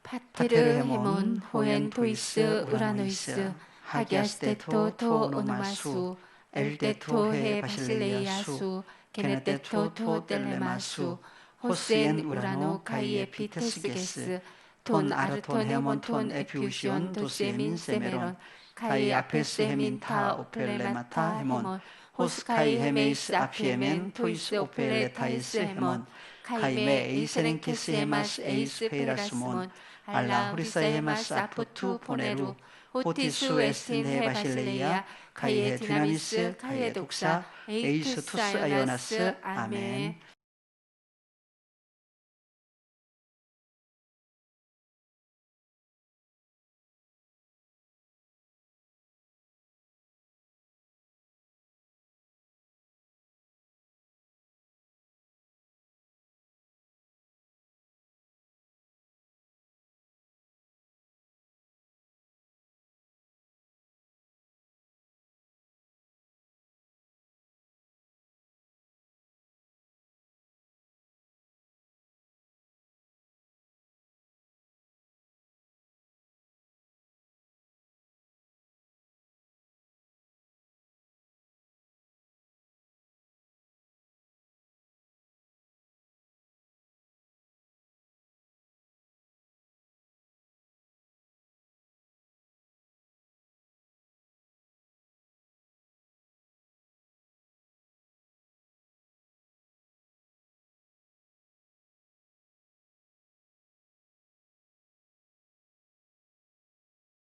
파테르 헤몬 호엔 토이스 우라노이스 하기아스테토 토 오노마수 엘테토 헤 바실레이아수 게네테토 토 텔레마수 호스엔 우라노 가이에 피테스게스 톤 아르톤 헤몬 톤 에피우시온 도세민 세메론 카이 아페스 헤민 타 오펠레마타 헤몬 호스카이 헤메이스 아피에멘 토이스 오펠레타이스 헤몬 카이메 에이세렌케스 헤마스 에이스 페이라스몬 알라 후리사 헤마스 아포투 포네루 호티수 에스틴 헤바실레이아 카이에 디나미스 카이에 독사 에이스 투스 아이오나스 아멘.